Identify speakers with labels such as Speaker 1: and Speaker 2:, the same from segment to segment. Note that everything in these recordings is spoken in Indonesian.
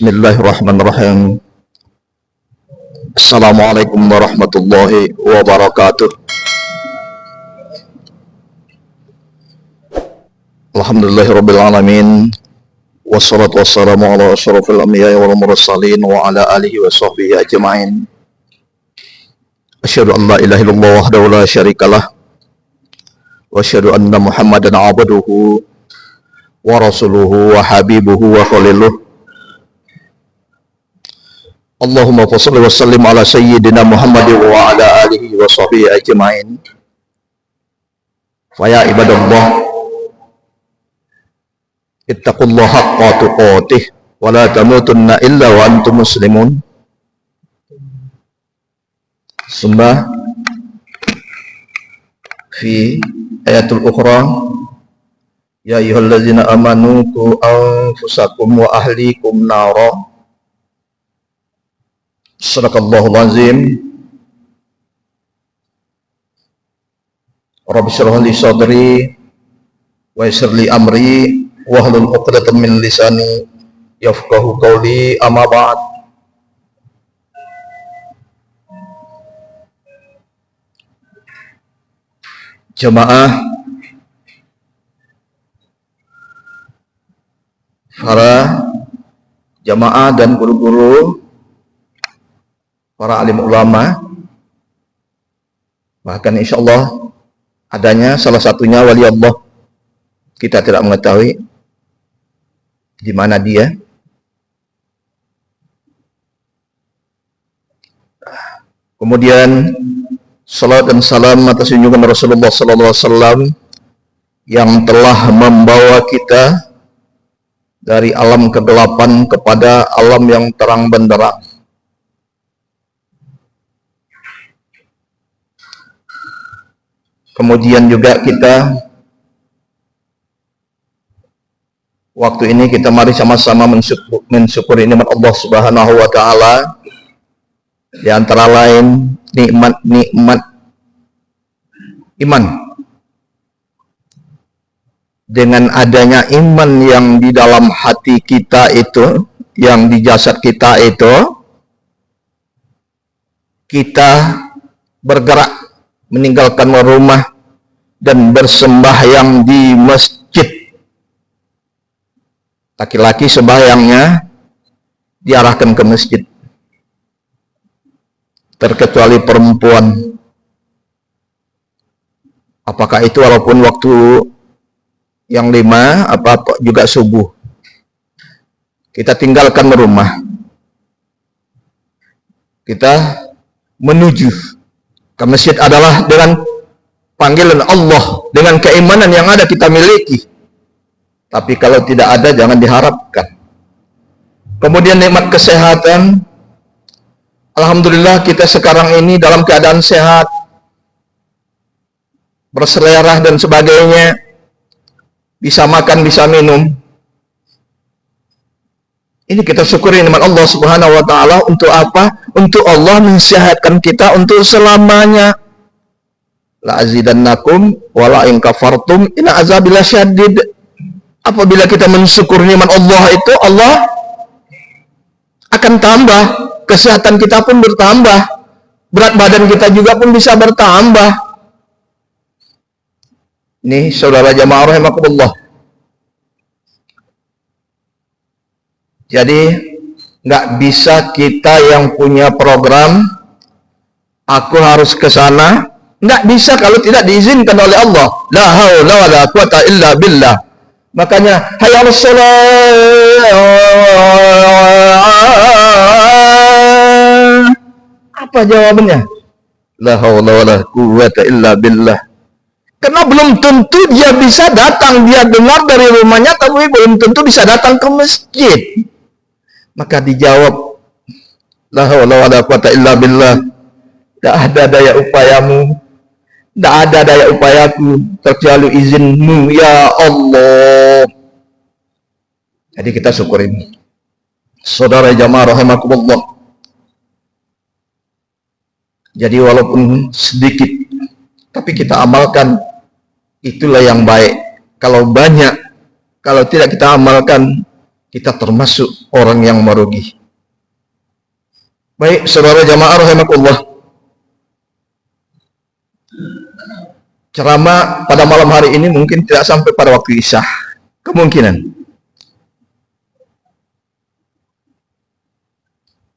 Speaker 1: Bismillahirrahmanirrahim. Assalamualaikum warahmatullahi wabarakatuh. Alhamdulillahirabbil alamin. Wassalatu wassalamu ala asyrafil anbiya'i wal mursalin wa ala alihi wa sahbihi ajma'in. Asyhadu an la ilaha illallah wahdahu la syarikalah wa asyhadu anna Muhammadan 'abduhu wa rasuluhu wa habibuhu wa khaliluh. Allahumma shalli wa sallim ala sayyidina Muhammad wa ala alihi wa sahbihi ajma'in. Fa ya ibadallah, ittaqullaha haqqa tuqatih wa la tamutunna illa wa antum muslimun. Summa fi ayatul ukhra, ya ayyuhallazina amanu qu anfusakum wa ahlikum nara. Sadaqallahul azim. Rabbi shrah li sadri wa yassir li amri wahlul 'uqdatam min lisani yafqahu qawli, amma ba'd. Jamaah, para jamaah dan guru-guru, para alim ulama, bahkan insya Allah adanya salah satunya wali Allah, kita tidak mengetahui di mana dia. Kemudian salat dan salam atas junjungan Rasulullah SAW yang telah membawa kita dari alam kegelapan kepada alam yang terang benderang. Kemudian juga kita waktu ini kita mari sama-sama mensyukuri nikmat Allah Subhanahu wa taala, di antara lain nikmat iman. Dengan adanya iman yang di dalam hati kita itu, yang di jasad kita itu, kita bergerak meninggalkan rumah dan bersembahyang di masjid. Laki-laki sembahyangnya diarahkan ke masjid, terkecuali perempuan. Apakah itu walaupun waktu yang 5 apa juga subuh, kita tinggalkan rumah, kita menuju ke masjid adalah dengan panggilan Allah, dengan keimanan yang ada kita miliki. Tapi kalau tidak ada, jangan diharapkan. Kemudian nikmat kesehatan, alhamdulillah kita sekarang ini dalam keadaan sehat, berselera dan sebagainya, bisa makan, bisa minum. Ini kita syukuri nikmat Allah Subhanahu wa taala. Untuk apa? Untuk Allah mensehatkan kita untuk selamanya. La azidannakum wa la in kafartum inna azabi lasyadid. Apabila kita mensyukur nikmat Allah itu, Allah akan tambah, kesehatan kita pun bertambah, berat badan kita juga pun bisa bertambah. Ini saudara jamaah rahimakumullah. Jadi nggak bisa kita yang punya program, aku harus ke sana, nggak bisa kalau tidak diizinkan oleh Allah. La haula wala quwata illa billah. Makanya hayya 'alas shalah. Apa jawabannya? La haula wala quwata illa billah. Karena belum tentu dia bisa datang, dia dengar dari rumahnya, tapi belum tentu bisa datang ke masjid. Maka dijawab, la haula wala quwata illa billah. Tidak ada daya upayamu, tidak ada daya upayaku, kecuali izinmu ya Allah. Jadi kita syukurin. Saudara jamaah rahimakumullah. Jadi walaupun sedikit, tapi kita amalkan, itulah yang baik. Kalau banyak, kalau tidak kita amalkan, kita termasuk orang yang merugi. Baik, saudara jamaah rahimakumullah. Ceramah pada malam hari ini mungkin tidak sampai pada waktu Isya. Kemungkinan.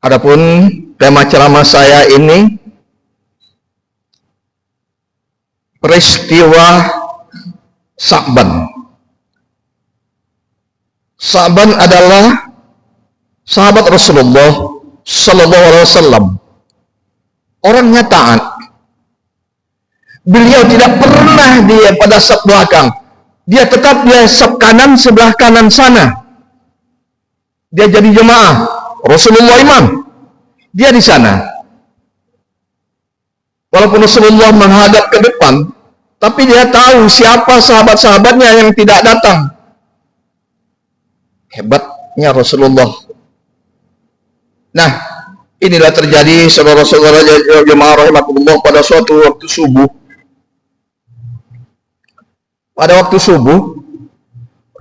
Speaker 1: Adapun tema ceramah saya ini peristiwa Sa'ban. Sa'ban adalah sahabat Rasulullah Sallallahu Alaihi Wasallam. Orangnya taat. Beliau tidak pernah dia pada saf belakang. Dia tetap dia saf kanan, sebelah kanan sana. Dia jadi jemaah. Rasulullah imam. Dia di sana. Walaupun Rasulullah menghadap ke depan, tapi dia tahu siapa sahabat-sahabatnya yang tidak datang. Hebatnya Rasulullah. Nah, inilah terjadi saudara-saudara jemaah rahimakumullah pada suatu waktu subuh. Pada waktu subuh,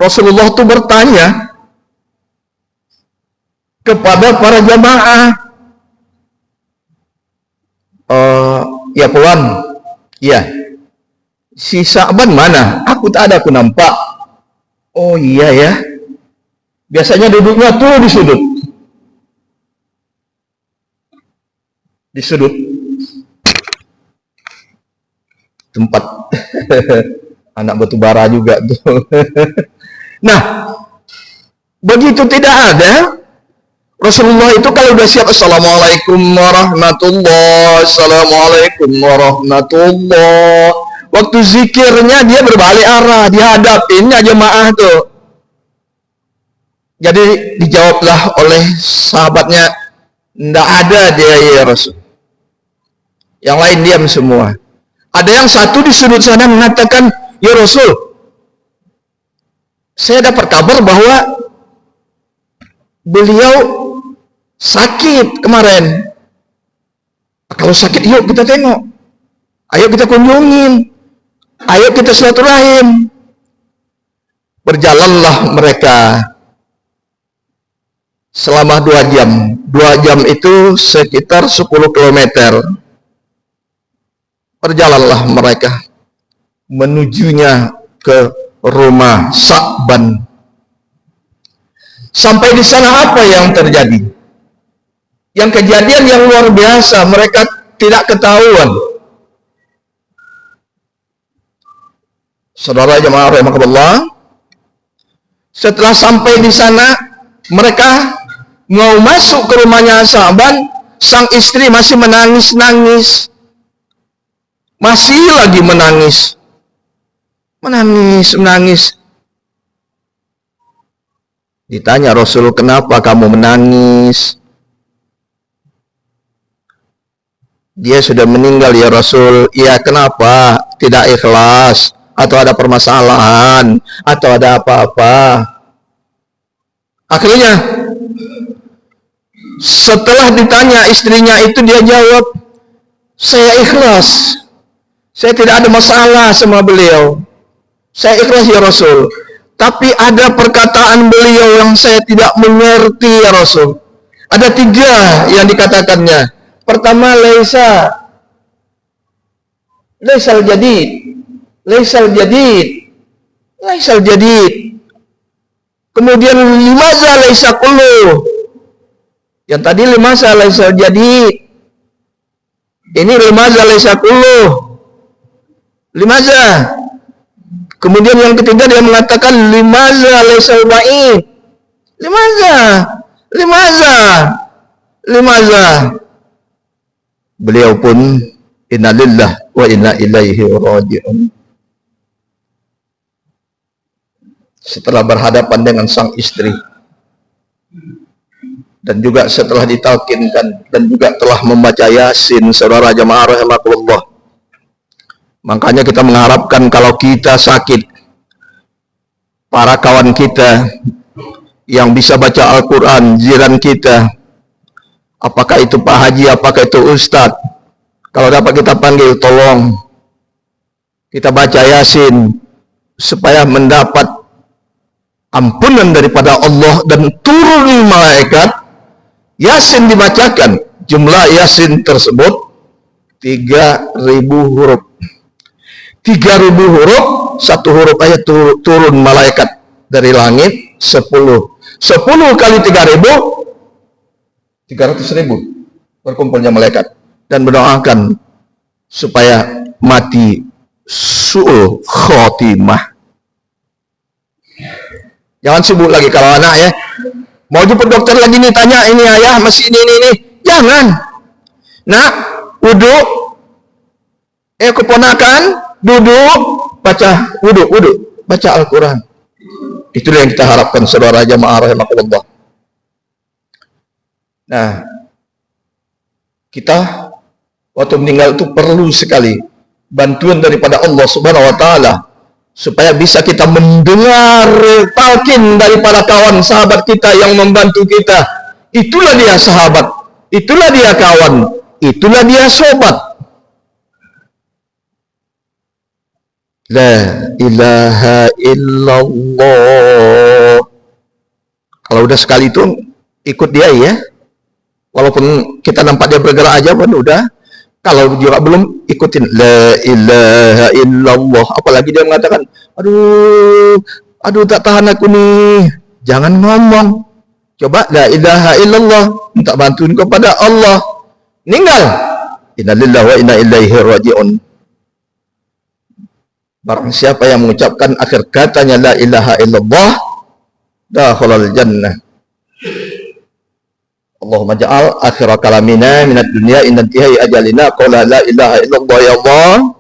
Speaker 1: Rasulullah itu bertanya kepada para jemaah, ya Puan, ya, si Sa'ban mana? Aku tak ada, aku nampak. Oh iya ya, biasanya duduknya tuh di sudut. Di sudut tempat anak batu bara juga tuh. Nah, begitu tidak ada, Rasulullah itu kalau udah siap, Assalamualaikum warahmatullahi, Assalamualaikum warahmatullahi. Waktu zikirnya dia berbalik arah, dihadapinnya jemaah tuh. Jadi dijawablah oleh sahabatnya, ndak ada dia ya Rasul. Yang lain diam semua. Ada yang satu di sudut sana mengatakan, ya Rasul, saya dapat kabar bahwa beliau sakit kemarin. Kalau sakit, yuk kita tengok. Ayo kita kunjungin. Ayo kita silaturahim. Berjalanlah mereka selama 2 jam. 2 jam itu sekitar 10 kilometer. Berjalanlah mereka menujunya ke rumah Sa'ban. Sampai di sana apa yang terjadi? Yang kejadian yang luar biasa, mereka tidak ketahuan. Saudara jemaah rahimakumullah, setelah sampai di sana, mereka mau masuk ke rumahnya Sa'ban, sang istri masih menangis-nangis. Masih lagi menangis. Menangis. Ditanya Rasul, kenapa kamu menangis? Dia sudah meninggal ya Rasul. Iya, kenapa? Tidak ikhlas? Atau ada permasalahan? Atau ada apa-apa? Akhirnya, setelah ditanya istrinya itu, dia jawab, saya ikhlas. Saya tidak ada masalah sama beliau. Saya ikhlas ya Rasul. Tapi ada perkataan beliau yang saya tidak mengerti ya Rasul. Ada 3 yang dikatakannya. Pertama, laisal jadid. Kemudian limaza laisa kullu. Yang tadi limaza laisal jadid. Ini limaza laisa kullu. Limaza. Kemudian yang ketiga dia mengatakan limaza laisal ba'id. Limaza. Beliau pun innalillah wa inna ilaihi raji'un. Setelah berhadapan dengan sang istri dan juga setelah ditalkinkan dan juga telah membaca Yasin, saudara jemaah rahimakumullah. Makanya kita mengharapkan kalau kita sakit, para kawan kita yang bisa baca Al-Quran, jiran kita, apakah itu Pak Haji, apakah itu Ustadz, kalau dapat kita panggil, tolong kita baca Yasin supaya mendapat ampunan daripada Allah dan turun malaikat. Yasin dibacakan, jumlah Yasin tersebut 3.000 huruf. 3.000 huruf, satu huruf aja turun malaikat dari langit 10 kali 3.000, 300.000 berkumpulnya malaikat dan mendoakan supaya mati su'ul khotimah. Jangan sibuk lagi kalau anak ya mau jemput dokter lagi nih, tanya ini ayah masih ini. Jangan. Nah, wudhu, keponakan duduk baca wudhu baca Al-Quran. Itulah yang kita harapkan saudara jamaah rahimakumullah. Nah, kita waktu meninggal itu perlu sekali bantuan daripada Allah Subhanahu wa taala supaya bisa kita mendengar talqin daripada kawan sahabat kita yang membantu kita. Itulah dia sahabat, itulah dia kawan, itulah dia sobat. La ilaha illallah. Kalau udah sekali itu ikut dia ya. Walaupun kita nampak dia bergerak aja pun udah. Kalau juga belum, ikutin la ilaha illallah. Apalagi dia mengatakan, aduh tak tahan aku nih. Jangan ngomong. Coba la ilaha illallah, minta bantuan kepada Allah. Meninggal. Inna lillahi wa inna ilaihi raji'un. Barang siapa yang mengucapkan akhir katanya la ilaha illallah, dakhalal jannah. Allahumma ja'al akhir kalamina minat dunia intihai ajalina qala la ilaha illallah ya Allah.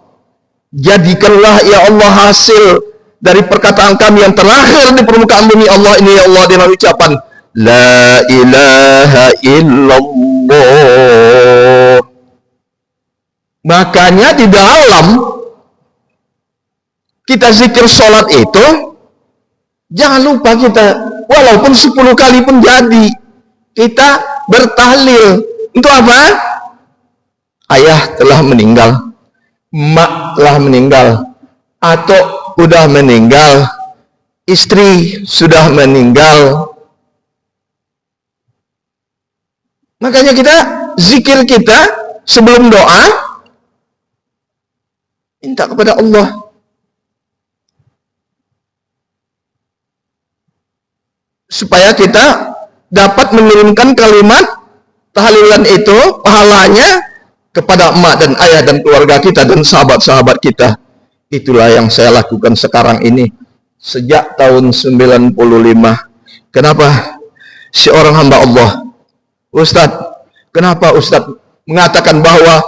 Speaker 1: Jadikanlah ya Allah hasil dari perkataan kami yang terakhir di permukaan bumi Allah ini ya Allah dengan ucapan la ilaha illallah. Makanya di dalam kita zikir sholat itu jangan lupa kita walaupun 10 kali pun jadi kita bertahlil. Untuk apa? Ayah telah meninggal, mak telah meninggal, atau udah meninggal, istri sudah meninggal. Makanya kita zikir kita sebelum doa minta kepada Allah. Supaya kita dapat mengirimkan kalimat tahlilan itu, pahalanya kepada emak dan ayah dan keluarga kita dan sahabat-sahabat kita. Itulah yang saya lakukan sekarang ini sejak tahun 95. Kenapa? Seorang hamba Allah, Ustadz, kenapa Ustadz mengatakan bahwa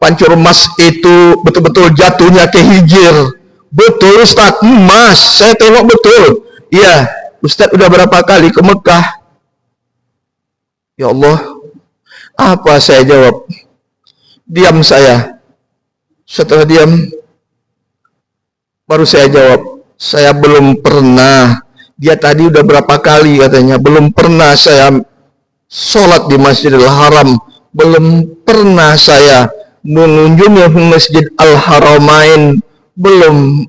Speaker 1: pancur emas itu betul-betul jatuhnya ke hijir? Betul Ustadz, emas, saya tengok betul. Iya, Ustadz udah berapa kali ke Mekah? Ya Allah, apa saya jawab? Diam saya. Setelah diam, baru saya jawab, saya belum pernah. Dia tadi udah berapa kali katanya, belum pernah saya sholat di Masjidil Haram, belum pernah saya mengunjungi Masjid Al-Haramain, belum.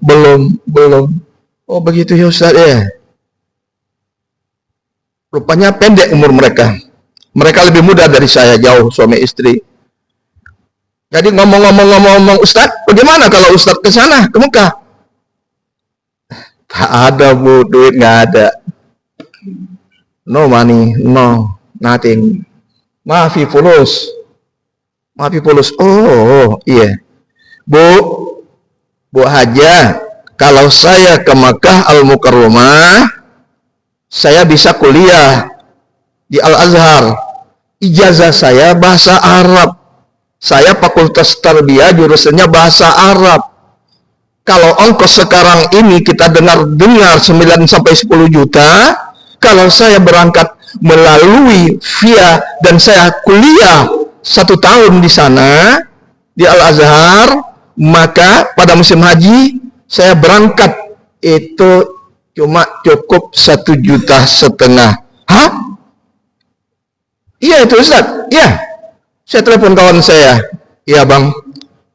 Speaker 1: Oh begitu ya Ustaz ya. Rupanya pendek umur mereka. Mereka lebih muda dari saya jauh, suami istri. Jadi ngomong, Ustadz, bagaimana kalau Ustadz ke sana, ke Mekah? Tak ada bu, duit nggak ada. No money, no, nothing. Maafi fulus. Oh, iya. Bu Haja, kalau saya ke Mekah Al-Mukarramah, saya bisa kuliah di Al-Azhar. Ijazah saya bahasa Arab. Saya fakultas tarbiyah, jurusannya bahasa Arab. Kalau ongkos sekarang ini kita dengar 9 sampai 10 juta, kalau saya berangkat melalui via dan saya kuliah 1 tahun di sana di Al-Azhar, maka pada musim haji saya berangkat itu cuma cukup 1,5 juta. Hah? Iya itu Ustaz. Iya. Saya telepon kawan saya. Iya bang,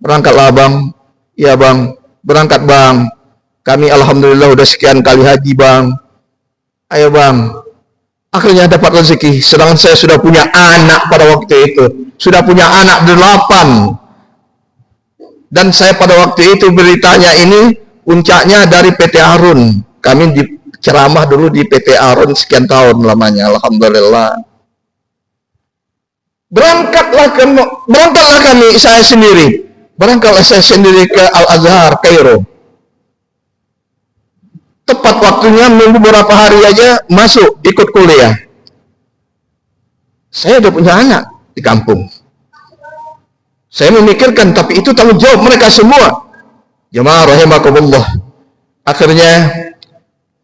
Speaker 1: berangkatlah bang. Iya bang, berangkat bang. Kami alhamdulillah udah sekian kali haji bang. Ayo bang, akhirnya dapat rezeki. Sedangkan saya sudah punya anak pada waktu itu, sudah punya anak 8. Dan saya pada waktu itu beritanya ini puncaknya dari PT Arun. Kami di ceramah dulu di PT Arun sekian tahun lamanya, alhamdulillah. Berangkatlah kami, saya sendiri. Berangkatlah saya sendiri ke Al-Azhar, Kairo. Tepat waktunya, minggu beberapa hari aja masuk ikut kuliah. Saya udah punya anak di kampung. Saya memikirkan, tapi itu tanggung jawab mereka semua. Jamaah rahimakumullah. Akhirnya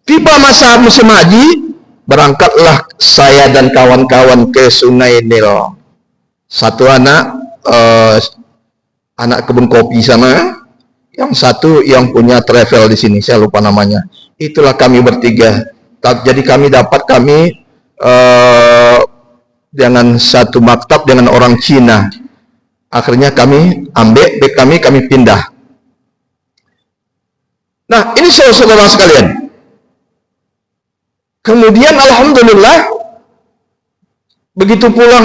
Speaker 1: tiba masa musim haji, berangkatlah saya dan kawan-kawan ke Sungai Nil. Satu anak kebun kopi sana, yang satu yang punya travel di sini, saya lupa namanya. Itulah kami bertiga. Jadi kami dengan satu maktab dengan orang Cina. Akhirnya kami ambil beg kami pindah. Nah, ini saudara sekalian. Kemudian alhamdulillah, begitu pulang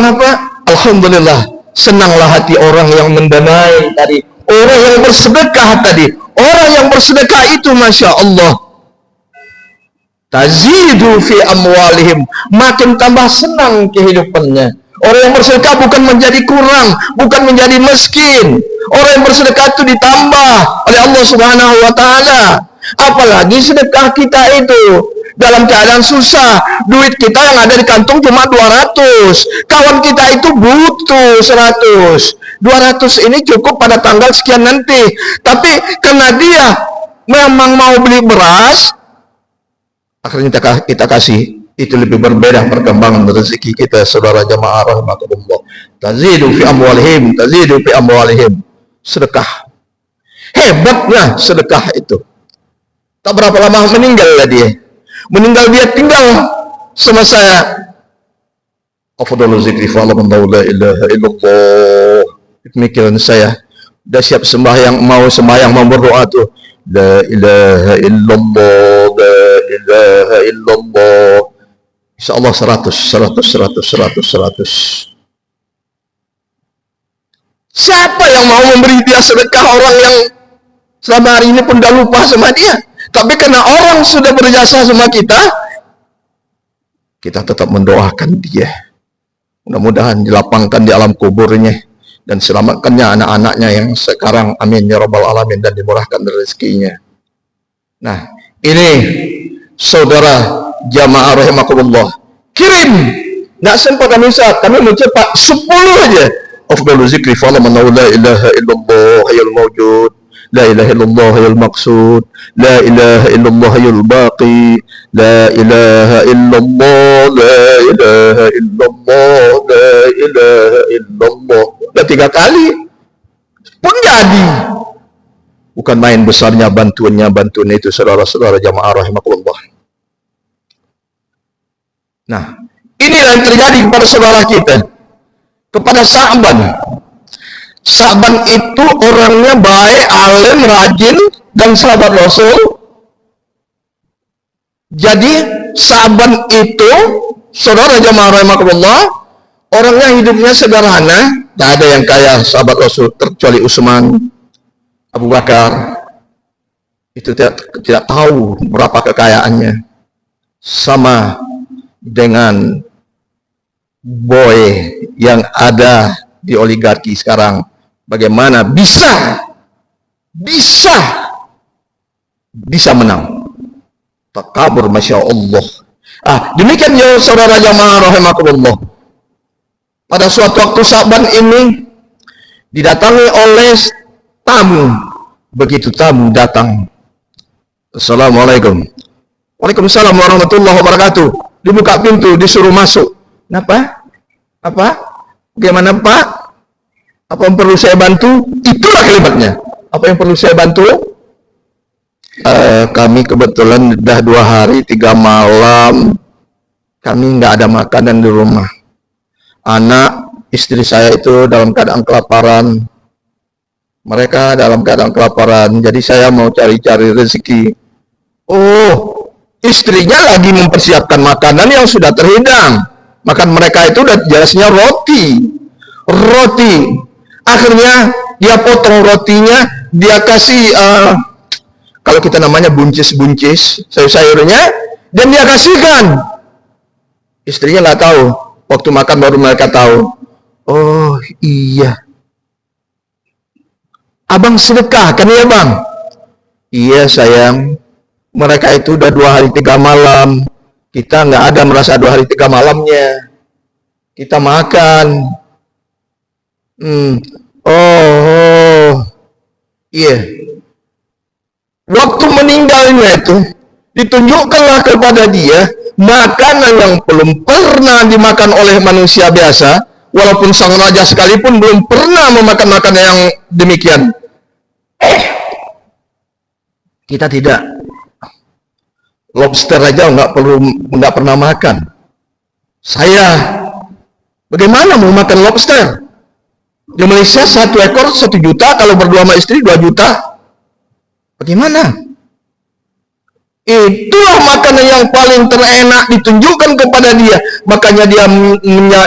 Speaker 1: alhamdulillah, senanglah hati orang yang mendanai tadi, orang yang bersedekah tadi. Orang yang bersedekah itu Masya Allah, tazidu fi amwalihim, makin tambah senang kehidupannya. Orang yang bersedekah bukan menjadi kurang, bukan menjadi miskin. Orang yang bersedekah itu ditambah oleh Allah Subhanahu wa taala. Apalagi sedekah kita itu dalam keadaan susah, duit kita yang ada di kantong cuma 200, kawan kita itu butuh 100. 200 ini cukup pada tanggal sekian nanti, tapi karena dia memang mau beli beras, akhirnya kita kasih. Itu lebih berbeda perkembangan rezeki kita, saudara jamaah rahimakumullah. Tazidu fi amwalihim. Sedekah. Hebatnya sedekah itu. Tak berapa lama meninggal dia. Dia tinggal sama saya. Afdalul zikri fa'lam la ilaha illallah. Pemikiran saya. Udah siap sembahyang, mau berdoa tuh. La ilaha illallah, la ilaha illallah. InsyaAllah 100. Siapa yang mau memberi dia sedekah orang yang selama hari ini pun dah lupa sama dia? Tapi karena orang sudah berjasa sama kita tetap mendoakan dia. Mudah-mudahan dilapangkan di alam kuburnya dan selamatkannya anak-anaknya yang sekarang, amin ya rabbal alamin, dan dimurahkan rezekinya. Nah, ini saudara jamaah rahimakumullah, kirim, nggak sempat kami mencetak 10 aja. Afdalul zikri fa'lam la ilaha illallah hayyul mawjud, la ilaha illallah hayyul maqsud, la ilaha illallah hayyul baqi, la ilaha illallah, la ilaha illallah, la ilaha illallah. Udah 3 kali pun jadi. Bukan main besarnya bantuan itu, saudara-saudara jamaah rahimakumullah. Nah, inilah yang terjadi kepada saudara kita, kepada Sa'ban. Sa'ban itu orangnya baik, alim, rajin, dan sahabat Rasul. Jadi Sa'ban itu, saudara jamaah rahimakumullah, orangnya hidupnya sederhana, tidak ada yang kaya sahabat Rasul kecuali Utsman, Abu Bakar. Itu tidak tahu berapa kekayaannya. Sama dengan boy yang ada di oligarki sekarang, bagaimana bisa menang, takabur, Masya Allah. Demikian ya saudara jamaah rahimakumullah. Pada suatu waktu Sa'ban ini didatangi oleh tamu. Begitu tamu datang, Assalamualaikum. Waalaikumsalam warahmatullahi wabarakatuh. Dibuka pintu, disuruh masuk. Kenapa? Bagaimana Pak? Apa yang perlu saya bantu? Itulah kalimatnya. Apa yang perlu saya bantu? Kami kebetulan sudah 2 hari 3 malam kami nggak ada makanan di rumah. Anak istri saya itu dalam keadaan kelaparan. Mereka dalam keadaan kelaparan. Jadi saya mau cari-cari rezeki. Oh, Istrinya lagi mempersiapkan makanan yang sudah terhidang. Makan mereka itu udah jelasnya roti. Akhirnya dia potong rotinya, dia kasih kalau kita namanya buncis-buncis sayur-sayurnya, dan dia kasihkan. Istrinya nggak tahu. Waktu makan baru mereka tahu. Oh iya, abang sedekah kan ya bang? Iya sayang, mereka itu udah 2 hari 3 malam. Kita nggak ada merasa 2 hari 3 malamnya. Kita makan. Oh, iya. Waktu meninggalnya itu ditunjukkanlah kepada dia makanan yang belum pernah dimakan oleh manusia biasa, walaupun sang raja sekalipun belum pernah memakan makanan yang demikian. Kita tidak. Lobster aja nggak pernah makan. Saya bagaimana mau makan lobster? Di Malaysia 1 ekor 1 juta, kalau berdua sama istri 2 juta. Bagaimana? Itulah makanan yang paling terenak ditunjukkan kepada dia. Makanya dia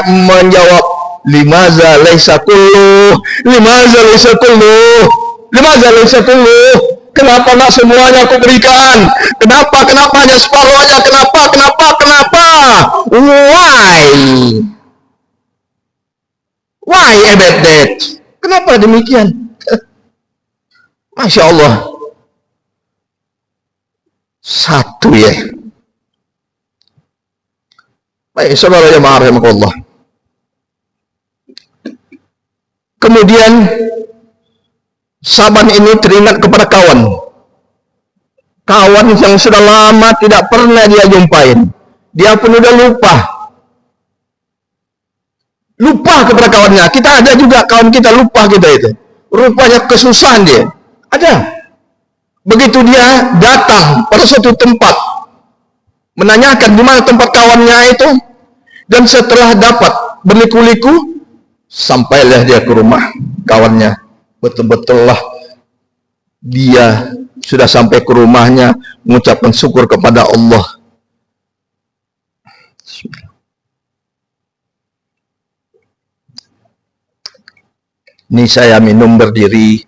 Speaker 1: menjawab, limaza laisa kulluh, limaza laisa kulluh, limaza laisa kulluh. Kenapa nak semuanya aku berikan? Kenapa hanya separuhnya? Kenapa? Why about that? Kenapa demikian? Masya Allah. Satu ya. Baik, saudara jemaah rahimakumullah. Kemudian Saban ini teringat kepada kawan yang sudah lama tidak pernah dia jumpain. Dia pun udah lupa kepada kawannya. Kita ada juga kawan kita lupa kita itu. Rupanya kesusahan dia. Ada. Begitu dia datang pada suatu tempat, menanyakan di mana tempat kawannya itu, dan setelah dapat berliku-liku, sampailah dia ke rumah kawannya. Betul-betul lah dia sudah sampai ke rumahnya, mengucapkan syukur kepada Allah. Ini saya minum berdiri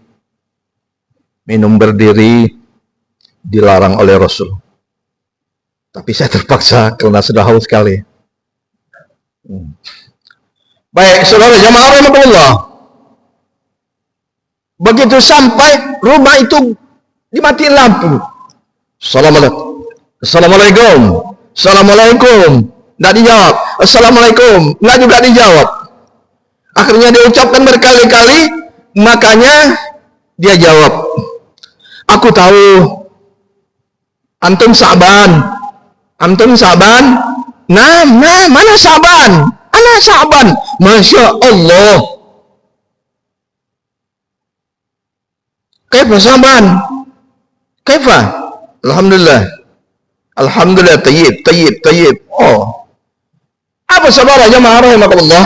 Speaker 1: dilarang oleh Rasul, tapi saya terpaksa karena sudah haus sekali. Baik, saudara jemaah rahimakumullah. Begitu sampai rumah itu dimatiin lampu. Assalamualaikum. Nggak dijawab. Assalamualaikum. Nggak juga dijawab. Akhirnya dia ucapkan berkali-kali, makanya dia jawab, aku tahu antum Sa'ban. Nah, mana Sa'ban? Ana Sa'ban. Masya Allah. Kaifa Sa'ban? Kaifa? Alhamdulillah. Tayyib. Oh. Apa saudara jemaah rahimakumullah?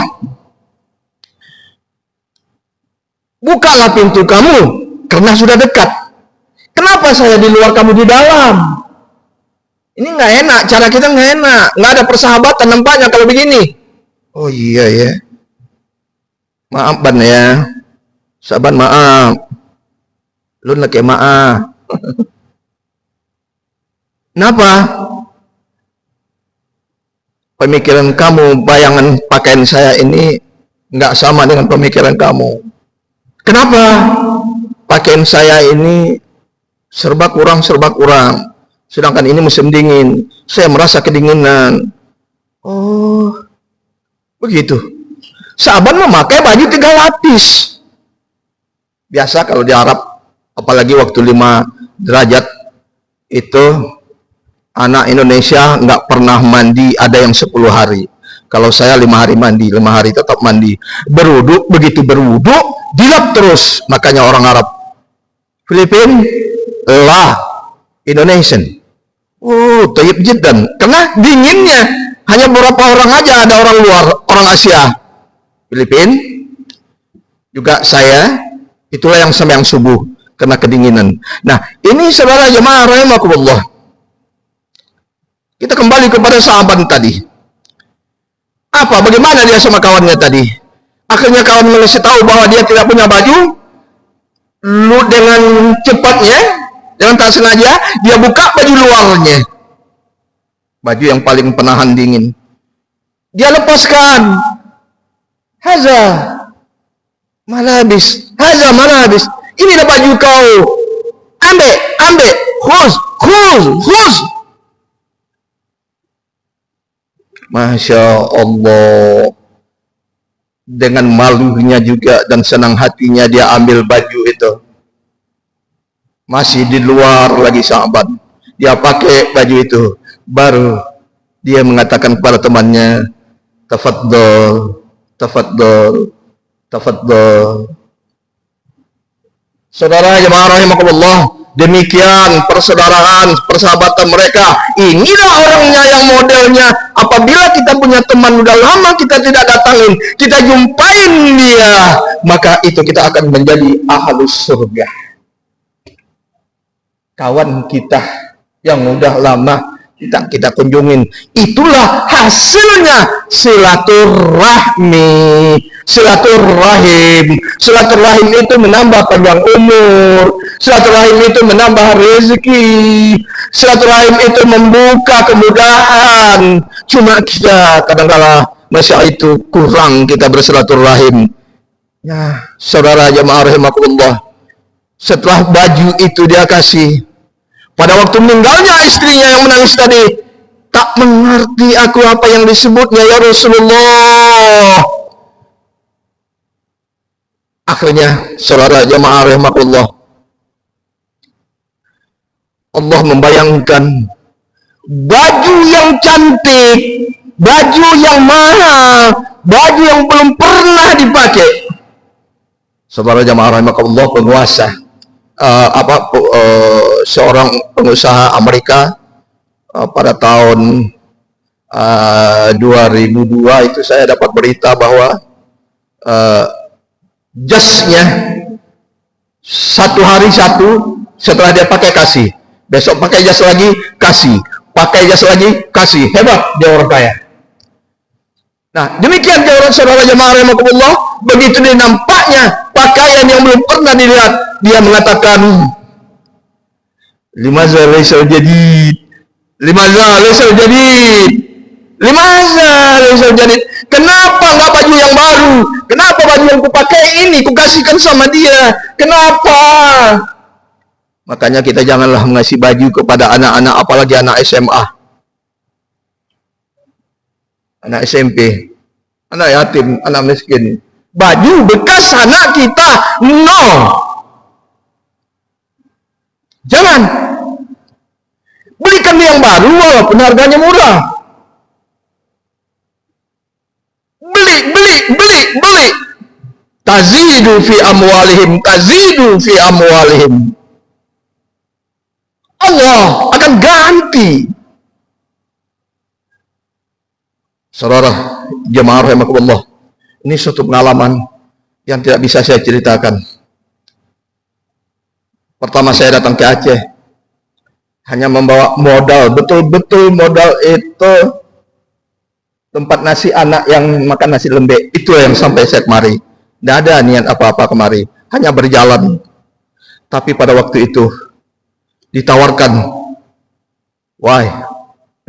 Speaker 1: Bukalah pintu kamu karena sudah dekat. Kenapa saya di luar, kamu di dalam? Ini nggak enak, cara kita nggak enak. Nggak ada persahabatan nampaknya kalau begini. Oh iya ya. Maaf ban ya. Saban maaf. Lu lagi maaf. Kenapa? Pemikiran kamu, bayangan pakaian saya ini nggak sama dengan pemikiran kamu. Kenapa? Pakaian saya ini serba kurang. Sedangkan ini musim dingin. Saya merasa kedinginan. Oh, begitu. Sahabat memakai baju 3 lapis. Biasa kalau di Arab, apalagi waktu 5 derajat, itu anak Indonesia nggak pernah mandi, ada yang 10 hari. Kalau saya 5 hari mandi, 5 hari tetap mandi. Berwudu, begitu berwudu, dilap terus. Makanya orang Arab, Filipin, Indonesian. Oh, tayyib jiddan. Karena dinginnya, hanya beberapa orang aja, ada orang luar, orang Asia. Filipin, juga saya, itulah yang sembahyang subuh, karena kedinginan. Nah, ini saudara jemaah rahimakumullah. Kita kembali kepada sahabat tadi. Apa? Bagaimana dia sama kawannya tadi? Akhirnya kawan mengasih tahu bahwa dia tidak punya baju. Lu dengan cepatnya, dengan tak sengaja, dia buka baju luarnya. Baju yang paling penahan dingin. Dia lepaskan. Haza malabis. Haza malabis. Inilah baju kau. Ambil. Khuz. Masya Allah. Dengan malunya juga dan senang hatinya dia ambil baju itu. Masih di luar lagi sahabat. Dia pakai baju itu. Baru dia mengatakan kepada temannya, Tafaddal. Saudara jemaah rahimakumullah, demikian persaudaraan, persahabatan mereka. Inilah orangnya yang modelnya. Apabila kita punya teman udah lama kita tidak datangin, kita jumpain dia, maka itu kita akan menjadi ahlus surga. Kawan kita yang udah lama kita kunjungin, itulah hasilnya silaturahmi. Silaturahim itu menambah panjang umur, silaturahim itu menambah rezeki, silaturahim itu membuka kemudahan. Cuma kita kadang-kala masih itu kurang kita bersilaturahim. Ya, saudara jemaah rahimakumullah, setelah baju itu dia kasih, pada waktu meninggalnya istrinya yang menangis tadi, tak mengerti aku apa yang disebutnya ya Rasulullah. Akhirnya saudara jemaah rahimakumullah, Allah membayangkan baju yang cantik, baju yang mahal, baju yang belum pernah dipakai. Saudara jemaah rahimakumullah, penguasa seorang pengusaha Amerika pada tahun 2002 itu saya dapat berita bahwa jasnya satu hari satu, setelah dia pakai kasih, besok pakai jas lagi kasih, pakai jas lagi kasih. Hebat dia orang kaya. Nah demikian dia orang saudara jemaah rahimakumullah, begitu dia nampaknya pakaian yang belum pernah dilihat, dia mengatakan limaza laysal jadid, kenapa nggak baju yang baru, kenapa baju yang kupakai ini kukasihkan sama dia, kenapa? Makanya kita janganlah mengasih baju kepada anak-anak, apalagi anak SMA, anak SMP, anak yatim, anak miskin. Baju bekas anak kita, no, jangan. Belikan yang baru walaupun harganya murah. Beli. Tazidu fi amwalihim. Allah akan ganti. Saudara jemaah rahimakumullah, ini suatu pengalaman yang tidak bisa saya ceritakan. Pertama saya datang ke Aceh, hanya membawa modal, betul-betul modal itu tempat nasi anak yang makan nasi lembek, itu yang sampai saya kemari. Tidak ada niat apa-apa kemari, hanya berjalan. Tapi pada waktu itu ditawarkan, why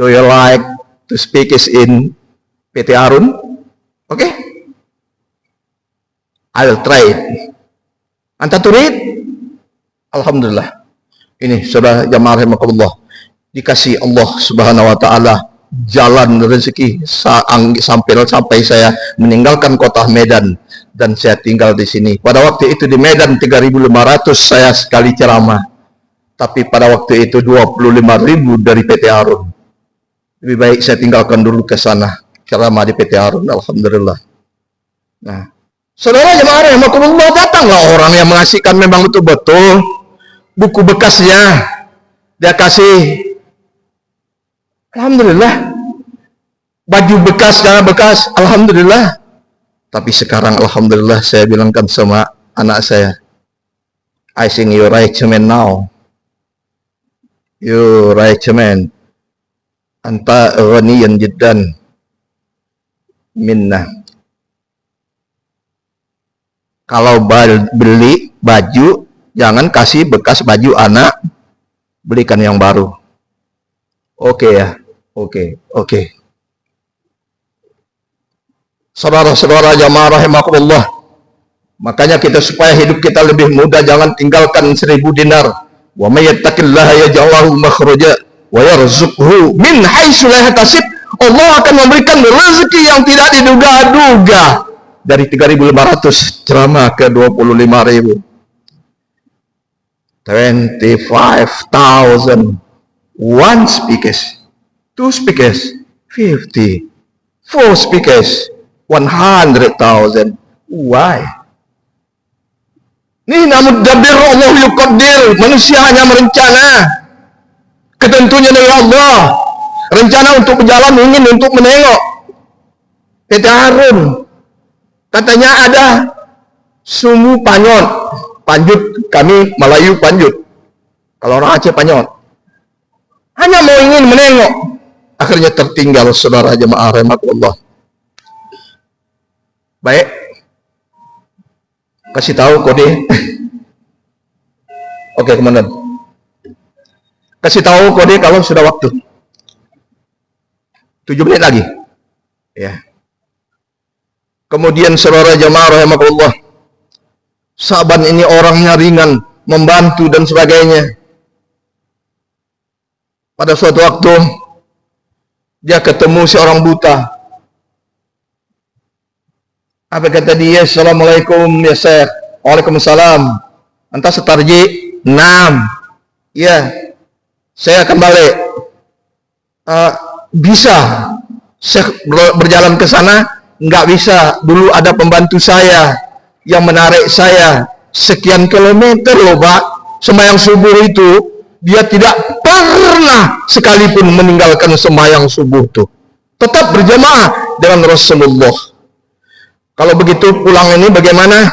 Speaker 1: do you like to speak in PT Arun? Oke, I'll try it. Anta turid? Alhamdulillah. Ini saudara jamaah rahimakumullah, dikasih Allah Subhanahu wa taala jalan rezeki sampai saya meninggalkan kota Medan dan saya tinggal di sini. Pada waktu itu di Medan 3.500 saya sekali ceramah. Tapi pada waktu itu 25.000 dari PT Arun. Lebih baik saya tinggalkan dulu ke sana ceramah di PT Arun, alhamdulillah. Nah, saudara jemaah rahimakumullah, datanglah orang yang mengasihkan memang betul-betul buku bekasnya dia kasih, alhamdulillah. Baju bekas, jangan bekas, alhamdulillah. Tapi sekarang alhamdulillah saya bilangkan sama anak saya, I think you right man now, you right man. anta ghaniyan jiddan minna. Kalau beli baju, jangan kasih bekas baju anak, belikan yang baru. Oke ya, oke. Saudara-saudara jamaah rahimakumullah, makanya kita supaya hidup kita lebih mudah, jangan tinggalkan 1000 dinar. Wa may yattaqillaha yaj'al lahu makhraja wa yarzuqhu min haitsu la yahtasib. Allah akan memberikan rezeki yang tidak diduga-duga. Dari 3.500 ceramah ke 25.000. 25,000. One speakers, two speakers, 50, four speakers, 100,000. Why? Ini namun dabir Allah yuqaddir. Manusia hanya merencana. Ketentunya dari Allah. Rencana untuk berjalan, ingin untuk menengok. Kata Harun, katanya ada sumu panyot, panjut, kami Melayu panjut, kalau orang Aceh panyot. Hanya mau ingin menengok, akhirnya tertinggal, saudara jemaah rahimakumullah. Baik, kasih tahu kode. Oke, komandan. Kasih tahu kode kalau sudah waktu. 7 menit lagi. Ya. Kemudian saudara jemaah rahimakumullah, Sa'ban ini orangnya ringan, membantu dan sebagainya. Pada suatu waktu dia ketemu seorang buta. Apa kata dia? Assalamualaikum ya Syekh. Waalaikumsalam. Anta setarji? Naam. Ya, saya akan balik. Bisa. Syekh berjalan ke sana? Nggak bisa. Dulu ada pembantu saya yang menarik saya sekian kilometer loh Pak. Sembahyang subuh itu dia tidak pernah sekalipun meninggalkan sembahyang subuh itu. Tetap berjamaah dengan Rasulullah. Kalau begitu pulang ini bagaimana?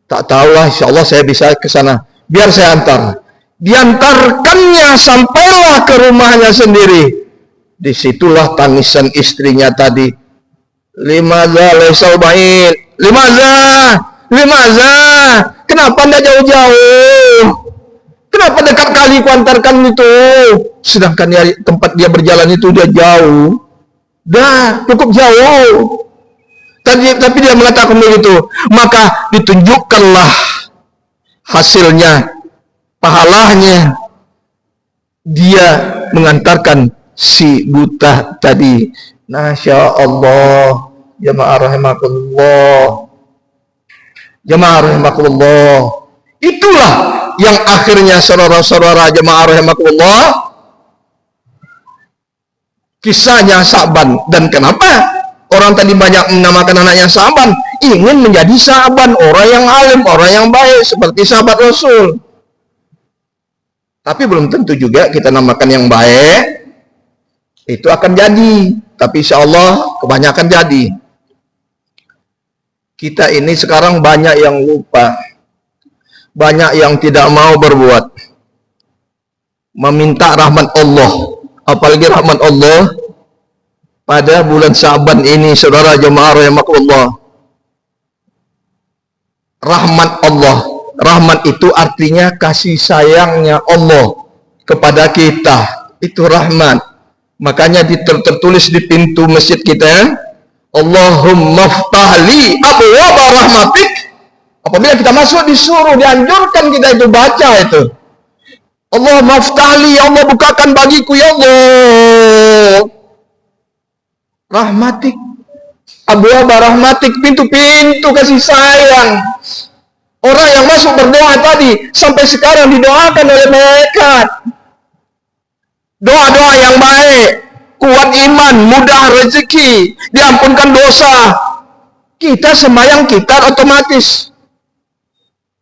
Speaker 1: Tak tahulah, insya Allah saya bisa ke sana. Biar saya antar. Diantarkannya sampailah ke rumahnya sendiri. Disitulah tangisan istrinya tadi. Limaza laisal ba'id. Limaza. Kenapa anda jauh-jauh? Kenapa dekat kali kuantarkan itu? Sedangkan tempat dia berjalan itu dia jauh. Dah, cukup jauh. Tapi dia mengatakan begitu. Maka ditunjukkanlah hasilnya, pahalanya. Dia mengantarkan si buta tadi. Masya Allah, jamaah rahimakumullah. Jamaah rahimakumullah. Itulah yang akhirnya saudara-saudara jamaah rahimakumullah, kisahnya Sa'ban. Dan kenapa orang tadi banyak menamakan anaknya Sa'ban? Ingin menjadi Sa'ban, orang yang alim, orang yang baik seperti sahabat Rasul. Tapi belum tentu juga kita namakan yang baik itu akan jadi. Tapi insya Allah kebanyakan jadi. Kita ini sekarang banyak yang lupa, banyak yang tidak mau berbuat, meminta rahmat Allah, apalagi rahmat Allah pada bulan Sa'ban ini, saudara jemaah rahimakumullah. Rahmat Allah, rahmat itu artinya kasih sayangnya Allah kepada kita, itu rahmat. Makanya tertulis di pintu masjid kita, Allahumma ftahli abwaaba rahmatik. Apabila kita masuk disuruh, dianjurkan kita itu baca itu, Allahumma ftahli, ya Allah bukakan bagiku ya Allah rahmatik, abwaaba rahmatik, pintu-pintu kasih sayang. Orang yang masuk berdoa tadi sampai sekarang didoakan oleh malaikat. Doa-doa yang baik, kuat iman, mudah rezeki, diampunkan dosa. Kita sembahyang kita otomatis.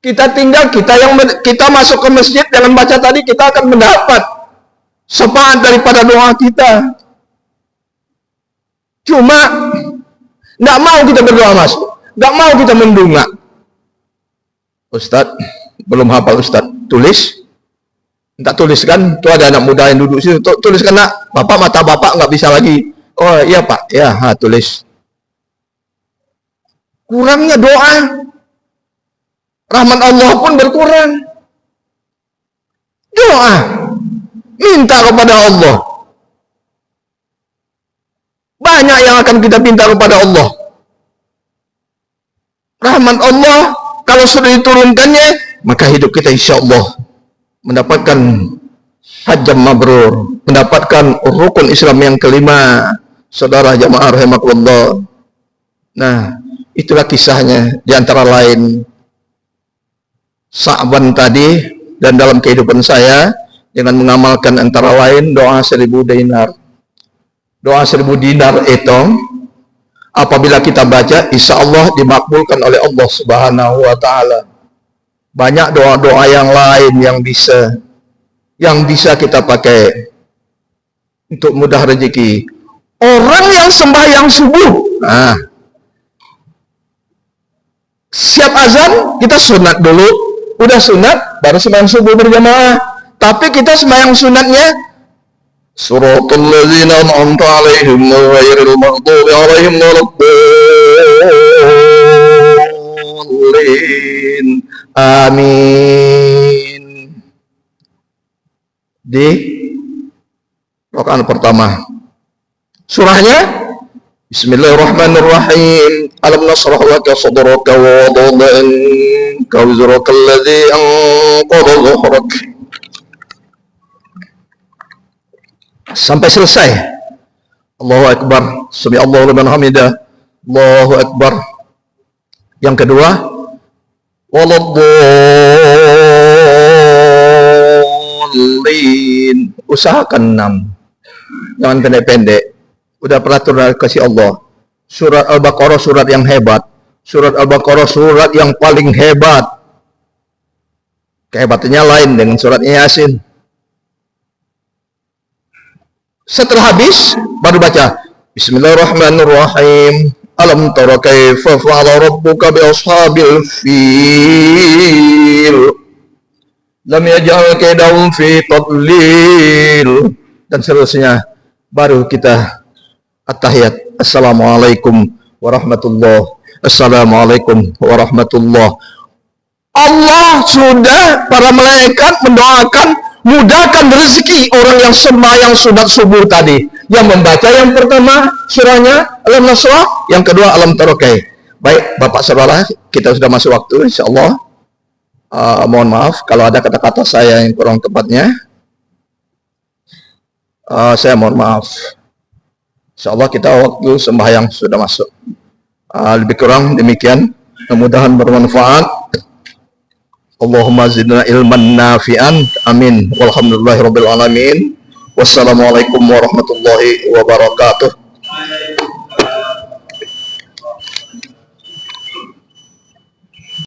Speaker 1: Kita tinggal, kita masuk ke masjid dengan baca tadi, kita akan mendapat syafaat daripada doa kita. Cuma nggak mau kita berdoa masuk, nggak mau kita mendungak. Ustadz, belum hafal Ustadz, tulis. Minta tuliskan, tuh ada anak muda yang duduk situ, tuliskan nak, bapak mata bapak nggak bisa lagi. Oh iya pak, ya tulis. Kurangnya doa, rahmat Allah pun berkurang. Doa, minta kepada Allah. Banyak yang akan kita minta kepada Allah. Rahmat Allah, kalau sudah diturunkannya, maka hidup kita insya Allah mendapatkan hajjam mabrur, mendapatkan rukun Islam yang kelima. Saudara jamaah rahimakumullah. Nah, itulah kisahnya, di antara lain Sa'ban tadi, dan dalam kehidupan saya dengan mengamalkan antara lain doa 1000 dinar. Doa 1000 dinar itu apabila kita baca, insya Allah dimakbulkan oleh Allah Subhanahu wa Ta'ala. Banyak doa-doa yang lain yang bisa kita pakai untuk mudah rezeki. Orang yang sembahyang subuh, siap azan kita sunat dulu, udah sunat baru sembahyang subuh berjamaah. Tapi kita sembahyang sunatnya Suratul ladzina an'amta 'alaihim ghairil maghdubi 'alaihim waladdallin. Amin. Di rakaat pertama. Surahnya Bismillahirrahmanirrahim. Alam nasrah laka sadraka wa wada'na anka wizraka alladhi anqadha dhahrak. Sampai selesai. Allahu Akbar. Sami Allahu liman hamidah. Allahu Akbar. Yang kedua, waladdallin. Usahakan 6. Jangan pendek-pendek. Udah peraturan kasih Allah. Surat Al-Baqarah surat yang hebat. Surat Al-Baqarah surat yang paling hebat. Kehebatannya lain dengan suratnya Yasin. Setelah habis baru baca Bismillahirrahmanirrahim. Alam tara kaifa fa'ala rabbuka bi ashabil fil. Lam yaj'al kaidahum fi tadlil. Dan seterusnya. Baru kita at-tahiyat. Assalamualaikum warahmatullahi. Assalamualaikum warahmatullahi. Allah sudah, para malaikat mendoakan, mudahkan rezeki orang yang sembahyang sunat subuh tadi. Yang membaca yang pertama surahnya Alam Nasrah, yang kedua Alam Tarokai. Baik Bapak Saudara, kita sudah masuk waktu insyaallah. Mohon maaf kalau ada kata-kata saya yang kurang tepatnya. Saya mohon maaf. Insyaallah kita waktu sembahyang sudah masuk. Lebih kurang demikian. Mudah-mudahan bermanfaat. Allahumma zidna ilman nafi'an. Amin. Walhamdulillahirabbil alamin. Wassalamualaikum warahmatullahi wabarakatuh.